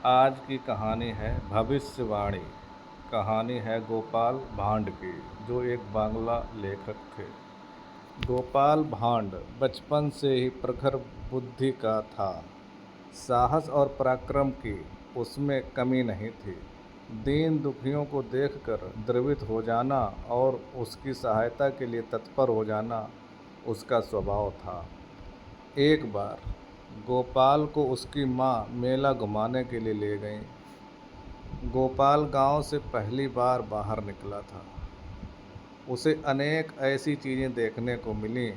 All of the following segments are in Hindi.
आज की कहानी है भविष्यवाणी। कहानी है गोपाल भांड की, जो एक बांग्ला लेखक थे। गोपाल भांड बचपन से ही प्रखर बुद्धि का था। साहस और पराक्रम की उसमें कमी नहीं थी। दीन दुखियों को देखकर द्रवित हो जाना और उसकी सहायता के लिए तत्पर हो जाना उसका स्वभाव था। एक बार गोपाल को उसकी माँ मेला घुमाने के लिए ले गईं। गोपाल गांव से पहली बार बाहर निकला था। उसे अनेक ऐसी चीज़ें देखने को मिलीं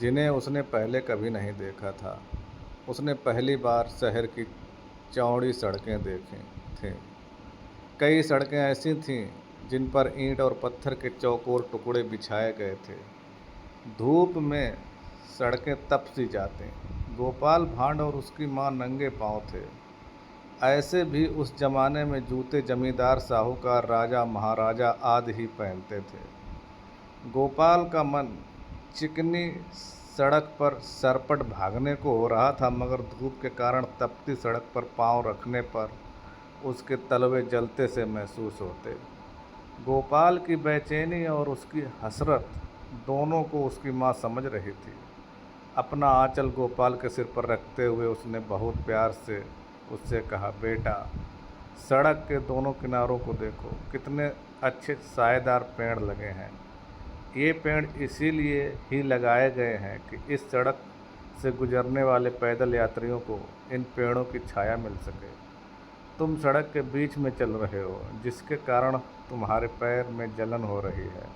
जिन्हें उसने पहले कभी नहीं देखा था। उसने पहली बार शहर की चौड़ी सड़कें देखी थीं। कई सड़कें ऐसी थीं जिन पर ईंट और पत्थर के चौकोर टुकड़े बिछाए गए थे। धूप में सड़कें तप सी जातीं। गोपाल भांड और उसकी माँ नंगे पांव थे। ऐसे भी उस जमाने में जूते जमींदार, साहूकार, राजा, महाराजा आदि ही पहनते थे। गोपाल का मन चिकनी सड़क पर सरपट भागने को हो रहा था, मगर धूप के कारण तपती सड़क पर पांव रखने पर उसके तलवे जलते से महसूस होते। गोपाल की बेचैनी और उसकी हसरत दोनों को उसकी माँ समझ रही थी। अपना आंचल गोपाल के सिर पर रखते हुए उसने बहुत प्यार से उससे कहा, बेटा, सड़क के दोनों किनारों को देखो, कितने अच्छे साएदार पेड़ लगे हैं। ये पेड़ इसीलिए ही लगाए गए हैं कि इस सड़क से गुजरने वाले पैदल यात्रियों को इन पेड़ों की छाया मिल सके। तुम सड़क के बीच में चल रहे हो, जिसके कारण तुम्हारे पैर में जलन हो रही है।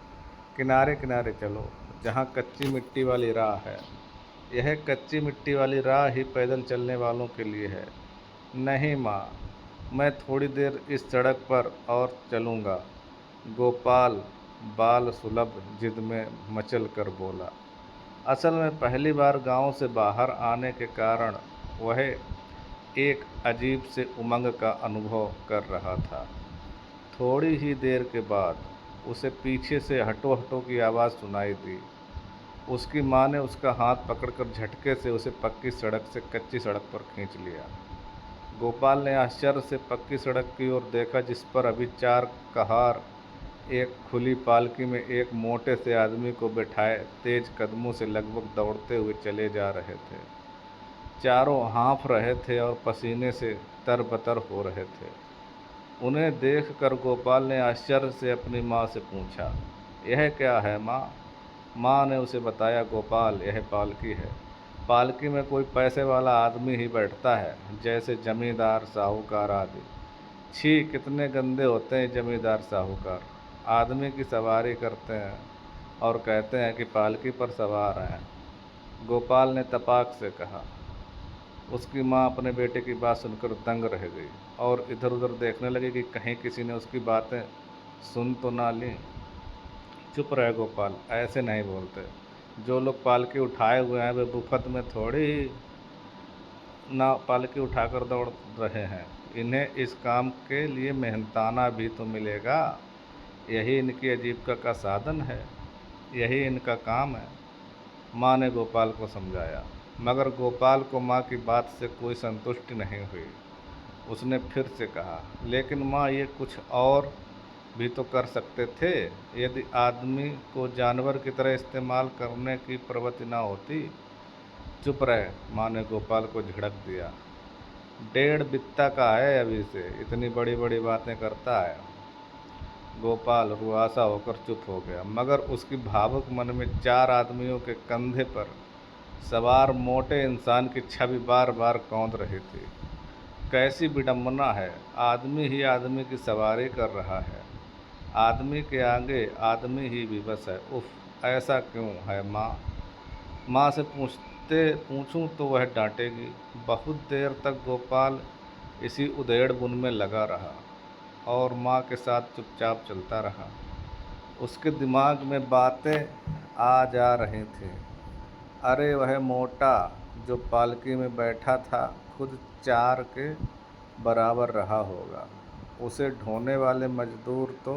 किनारे किनारे चलो, जहाँ कच्ची मिट्टी वाली राह है। यह कच्ची मिट्टी वाली राह ही पैदल चलने वालों के लिए है। नहीं माँ, मैं थोड़ी देर इस सड़क पर और चलूँगा, गोपाल बाल सुलभ जिद में मचल कर बोला। असल में पहली बार गांव से बाहर आने के कारण वह एक अजीब से उमंग का अनुभव कर रहा था। थोड़ी ही देर के बाद उसे पीछे से हटो हटो की आवाज़ सुनाई दी। उसकी माँ ने उसका हाथ पकड़कर झटके से उसे पक्की सड़क से कच्ची सड़क पर खींच लिया। गोपाल ने आश्चर्य से पक्की सड़क की ओर देखा, जिस पर अभी चार कहार एक खुली पालकी में एक मोटे से आदमी को बैठाए तेज कदमों से लगभग दौड़ते हुए चले जा रहे थे। चारों हाँफ रहे थे और पसीने से तरबतर हो रहे थे। उन्हें देखकर गोपाल ने आश्चर्य से अपनी माँ से पूछा, यह क्या है माँ? माँ ने उसे बताया, गोपाल, यह पालकी है। पालकी में कोई पैसे वाला आदमी ही बैठता है, जैसे जमींदार, साहूकार आदि। छी, कितने गंदे होते हैं जमींदार, साहूकार। आदमी की सवारी करते हैं और कहते हैं कि पालकी पर सवार हैं। गोपाल ने तपाक से कहा। उसकी माँ अपने बेटे की बात सुनकर दंग रह गई और इधर उधर देखने लगी कि कहीं किसी ने उसकी बातें सुन तो ना ली। चुप रहे गोपाल, ऐसे नहीं बोलते। जो लोग पालकी उठाए हुए हैं वे मुफ्त में थोड़ी ही ना पालकी उठाकर दौड़ रहे हैं। इन्हें इस काम के लिए मेहनताना भी तो मिलेगा। यही इनकी आजीविका का साधन है, यही इनका काम है। माँ ने गोपाल को समझाया, मगर गोपाल को माँ की बात से कोई संतुष्टि नहीं हुई। उसने फिर से कहा, लेकिन माँ, ये कुछ और भी तो कर सकते थे। यदि आदमी को जानवर की तरह इस्तेमाल करने की प्रवृत्ति ना होती। चुप रहे, माँ ने गोपाल को झिड़क दिया। 1.5 बित्ता का है, अभी से इतनी बड़ी बड़ी बातें करता है। गोपाल रुआसा होकर चुप हो गया, मगर उसकी भावुक मन में 4 आदमियों के कंधे पर सवार मोटे इंसान की छवि बार बार कौंध रही थी। कैसी विडंबना है, आदमी ही आदमी की सवारी कर रहा है। आदमी के आगे आदमी ही विवश है। उफ, ऐसा क्यों है माँ? माँ से पूछूं तो वह डांटेगी। बहुत देर तक गोपाल इसी उधेड़ बुन में लगा रहा और माँ के साथ चुपचाप चलता रहा। उसके दिमाग में बातें आ जा रही थीं। अरे, वह मोटा जो पालकी में बैठा था खुद 4 के बराबर रहा होगा। उसे ढोने वाले मजदूर तो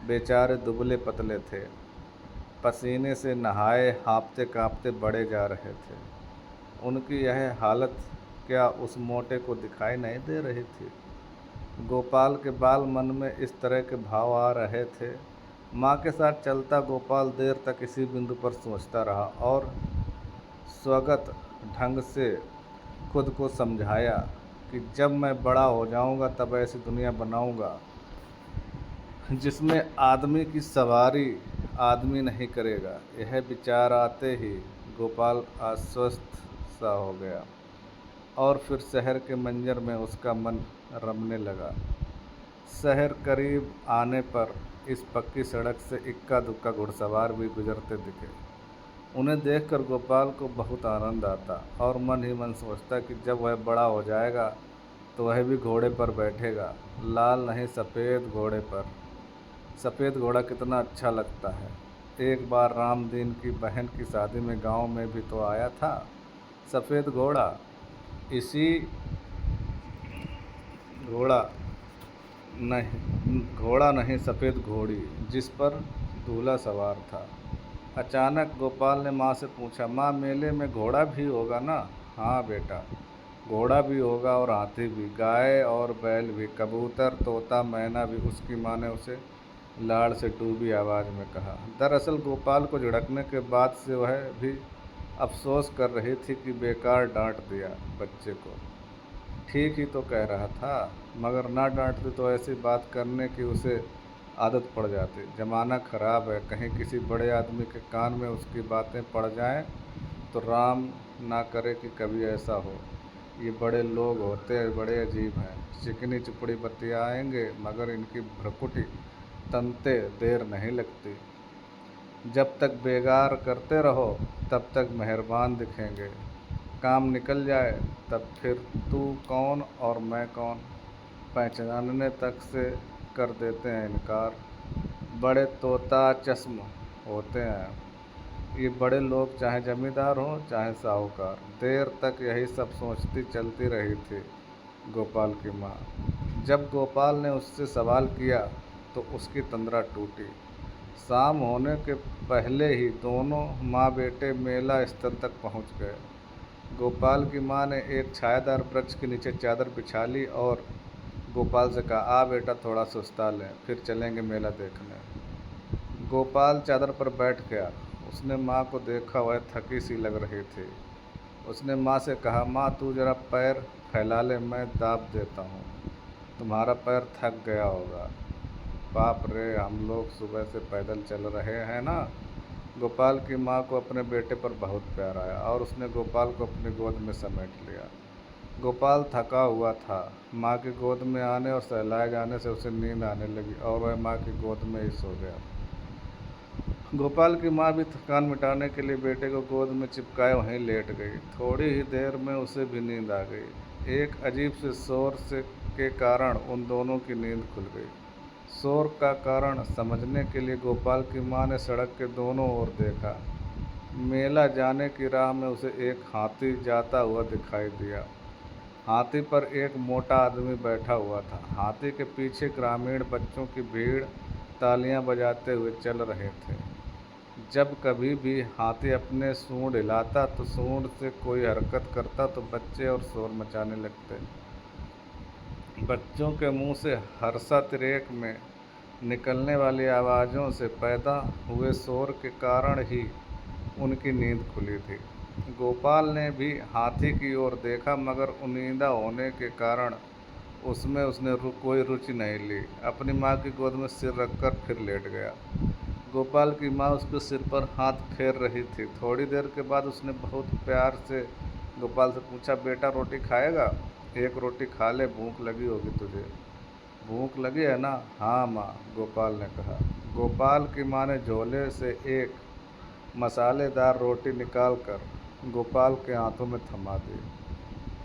बेचारे दुबले पतले थे, पसीने से नहाए हांफते कांपते बड़े जा रहे थे। उनकी यह हालत क्या उस मोटे को दिखाई नहीं दे रही थी? गोपाल के बाल मन में इस तरह के भाव आ रहे थे। माँ के साथ चलता गोपाल देर तक इसी बिंदु पर सोचता रहा और स्वगत ढंग से खुद को समझाया कि जब मैं बड़ा हो जाऊंगा तब ऐसी दुनिया बनाऊंगा जिसमें आदमी की सवारी आदमी नहीं करेगा। यह विचार आते ही गोपाल आश्वस्त सा हो गया और फिर शहर के मंजर में उसका मन रमने लगा। शहर करीब आने पर इस पक्की सड़क से इक्का दुक्का घुड़सवार भी गुजरते दिखे। उन्हें देखकर गोपाल को बहुत आनंद आता और मन ही मन सोचता कि जब वह बड़ा हो जाएगा तो वह भी घोड़े पर बैठेगा, लाल नहीं सफ़ेद घोड़े पर। सफ़ेद घोड़ा कितना अच्छा लगता है। एक बार रामदीन की बहन की शादी में गांव में भी तो आया था सफ़ेद घोड़ा। इसी घोड़ा घोड़ा नहीं सफ़ेद घोड़ी जिस पर दूल्हा सवार था। अचानक गोपाल ने माँ से पूछा, माँ मेले में घोड़ा भी होगा ना? हाँ बेटा, घोड़ा भी होगा और हाथी भी, गाय और बैल भी, कबूतर तोता मैना भी, उसकी माँ ने उसे लाड़ से डूबी आवाज़ में कहा। दरअसल गोपाल को झिड़कने के बाद से वह भी अफसोस कर रही थी कि बेकार डांट दिया बच्चे को। ठीक ही तो कह रहा था, मगर ना डांटती तो ऐसी बात करने की उसे आदत पड़ जाती। ज़माना ख़राब है, कहीं किसी बड़े आदमी के कान में उसकी बातें पड़ जाएं तो राम ना करे कि कभी ऐसा हो। ये बड़े लोग होते हैं, बड़े अजीब हैं, चिकनी चुपड़ी बतियाएंगे मगर इनकी भ्रकुटी तनते देर नहीं लगती। जब तक बेगार करते रहो तब तक मेहरबान दिखेंगे, काम निकल जाए तब फिर तू कौन और मैं कौन पहचानने तक से कर देते हैं इनकार। बड़े तोता चश्म होते हैं ये बड़े लोग, चाहे जमींदार हों चाहे साहूकार। देर तक यही सब सोचती चलती रही थी गोपाल की माँ। जब गोपाल ने उससे सवाल किया तो उसकी तंद्रा टूटी। शाम होने के पहले ही दोनों माँ बेटे मेला स्थल तक पहुँच गए। गोपाल की माँ ने एक छायादार वृक्ष के नीचे चादर बिछा ली और गोपाल से कहा, आ बेटा थोड़ा सुस्ता लें, फिर चलेंगे मेला देखने। गोपाल चादर पर बैठ गया। उसने माँ को देखा, वह थकी सी लग रही थी। उसने माँ से कहा, माँ तू जरा पैर फैला ले, मैं दाब देता हूँ, तुम्हारा पैर थक गया होगा। बाप रे, हम लोग सुबह से पैदल चल रहे हैं ना। गोपाल की माँ को अपने बेटे पर बहुत प्यार आया और उसने गोपाल को अपनी गोद में समेट लिया। गोपाल थका हुआ था। माँ की गोद में आने और सहलाए जाने से उसे नींद आने लगी और वह माँ की गोद में ही सो गया। गोपाल की माँ भी थकान मिटाने के लिए बेटे को गोद में चिपकाए वहीं लेट गई। थोड़ी ही देर में उसे भी नींद आ गई। एक अजीब से शोर से के कारण उन दोनों की नींद खुल गई। शोर का कारण समझने के लिए गोपाल की माँ ने सड़क के दोनों ओर देखा। मेला जाने की राह में उसे एक हाथी जाता हुआ दिखाई दिया। हाथी पर एक मोटा आदमी बैठा हुआ था। हाथी के पीछे ग्रामीण बच्चों की भीड़ तालियां बजाते हुए चल रहे थे। जब कभी भी हाथी अपने सूंड हिलाता तो सूंड से कोई हरकत करता तो बच्चे और शोर मचाने लगते। बच्चों के मुंह से हर्षातिरेक में निकलने वाली आवाज़ों से पैदा हुए शोर के कारण ही उनकी नींद खुली थी। गोपाल ने भी हाथी की ओर देखा मगर उनींदा होने के कारण उसमें उसने कोई रुचि नहीं ली। अपनी माँ की गोद में सिर रखकर फिर लेट गया। गोपाल की माँ उसके सिर पर हाथ फेर रही थी। थोड़ी देर के बाद उसने बहुत प्यार से गोपाल से पूछा, बेटा रोटी खाएगा? एक रोटी खा ले, भूख लगी होगी तुझे। भूख लगी है ना? हाँ माँ, गोपाल ने कहा। गोपाल की माँ ने झोले से एक मसालेदार रोटी निकालकर गोपाल के हाथों में थमा दी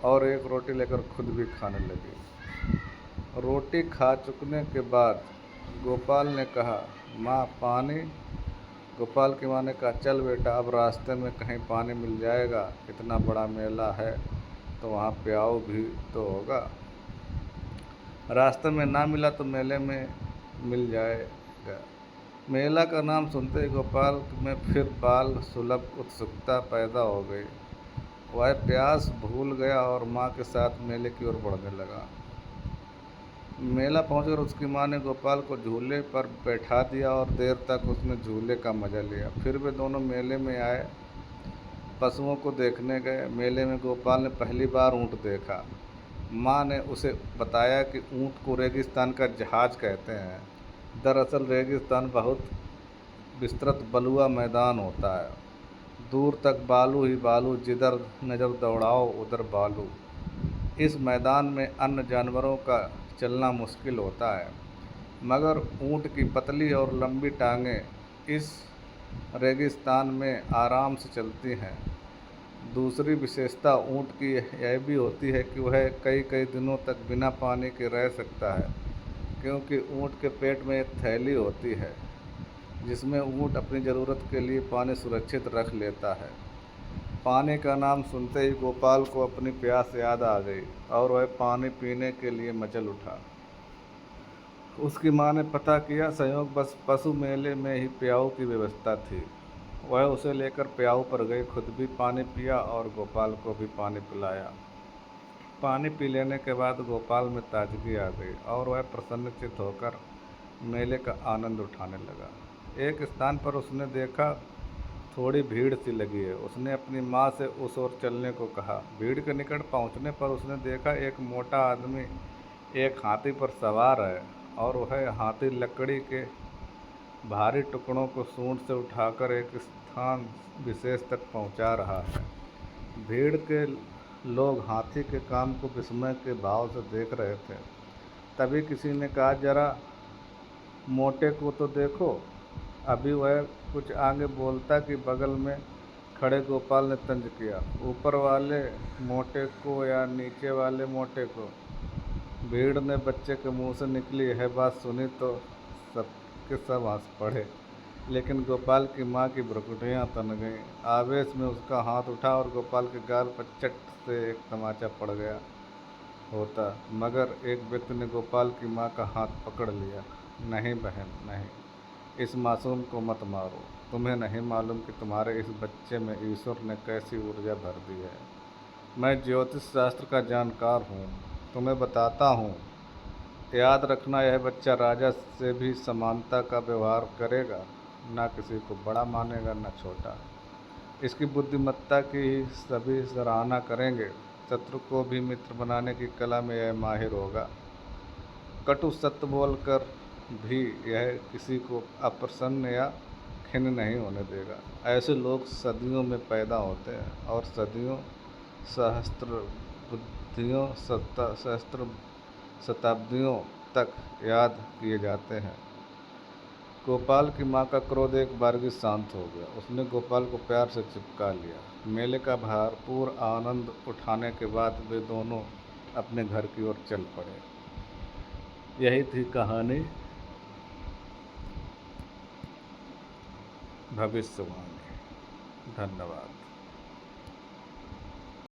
और एक रोटी लेकर खुद भी खाने लगी। रोटी खा चुकने के बाद गोपाल ने कहा, माँ पानी? गोपाल की माँ ने कहा, चल बेटा, अब रास्ते में कहीं पानी मिल जाएगा, इतना बड़ा मेला है तो वहाँ प्याऊ भी तो होगा। रास्ते में ना मिला तो मेले में मिल जाएगा। मेला का नाम सुनते ही गोपाल में फिर बाल सुलभ उत्सुकता पैदा हो गई। वह प्यास भूल गया और माँ के साथ मेले की ओर बढ़ने लगा। मेला पहुंचकर उसकी माँ ने गोपाल को झूले पर बैठा दिया और देर तक उसने झूले का मजा लिया। फिर वे दोनों मेले में आए, पशुओं को देखने गए। मेले में गोपाल ने पहली बार ऊँट देखा। माँ ने उसे बताया कि ऊँट को रेगिस्तान का जहाज कहते हैं। दरअसल रेगिस्तान बहुत विस्तृत बलुआ मैदान होता है, दूर तक बालू ही बालू, जिधर नज़र दौड़ाओ उधर बालू। इस मैदान में अन्य जानवरों का चलना मुश्किल होता है, मगर ऊँट की पतली और लंबी टांगें इस रेगिस्तान में आराम से चलती हैं। दूसरी विशेषता ऊँट की यह भी होती है कि वह कई कई दिनों तक बिना पानी के रह सकता है, क्योंकि ऊँट के पेट में एक थैली होती है जिसमें ऊँट अपनी ज़रूरत के लिए पानी सुरक्षित रख लेता है। पानी का नाम सुनते ही गोपाल को अपनी प्यास याद आ गई और वह पानी पीने के लिए मचल उठा। उसकी माँ ने पता किया, संयोगवश पशु मेले में ही प्याऊ की व्यवस्था थी। वह उसे लेकर प्याऊ पर गई, खुद भी पानी पिया और गोपाल को भी पानी पिलाया। पानी पी लेने के बाद गोपाल में ताजगी आ गई और वह प्रसन्नचित्त होकर मेले का आनंद उठाने लगा। एक स्थान पर उसने देखा थोड़ी भीड़ सी लगी है। उसने अपनी माँ से उस ओर चलने को कहा। भीड़ के निकट पहुँचने पर उसने देखा एक मोटा आदमी एक हाथी पर सवार है और वह हाथी लकड़ी के भारी टुकड़ों को सूंड से उठाकर एक स्थान विशेष तक पहुँचा रहा है। भीड़ के लोग हाथी के काम को विस्मय के भाव से देख रहे थे। तभी किसी ने कहा, जरा मोटे को तो देखो। अभी वह कुछ आगे बोलता कि बगल में खड़े गोपाल ने तंज किया, ऊपर वाले मोटे को या नीचे वाले मोटे को। भीड़ ने बच्चे के मुंह से निकली यह बात सुनी तो सबके सब हंस पड़े, लेकिन गोपाल की माँ की भ्रुकुटियाँ तन गईं। आवेश में उसका हाथ उठा और गोपाल के गाल पर चट से एक तमाचा पड़ गया होता, मगर एक व्यक्ति ने गोपाल की माँ का हाथ पकड़ लिया। नहीं बहन, नहीं, इस मासूम को मत मारो। तुम्हें नहीं मालूम कि तुम्हारे इस बच्चे में ईश्वर ने कैसी ऊर्जा भर दी है। मैं ज्योतिष शास्त्र का जानकार हूँ, तुम्हें बताता हूँ। याद रखना, यह बच्चा राजा से भी समानता का व्यवहार करेगा, ना किसी को बड़ा मानेगा न छोटा। इसकी बुद्धिमत्ता की ही सभी सराहना करेंगे। शत्रु को भी मित्र बनाने की कला में यह माहिर होगा। कटु सत्य बोलकर भी यह किसी को अप्रसन्न या खिन्न नहीं होने देगा। ऐसे लोग सदियों में पैदा होते हैं और सदियों, सहस्त्र शताब्दियों तक याद किए जाते हैं। गोपाल की माँ का क्रोध एक बारगी शांत हो गया। उसने गोपाल को प्यार से चिपका लिया। मेले का भरपूर आनंद उठाने के बाद वे दोनों अपने घर की ओर चल पड़े। यही थी कहानी भविष्यवाणी। धन्यवाद।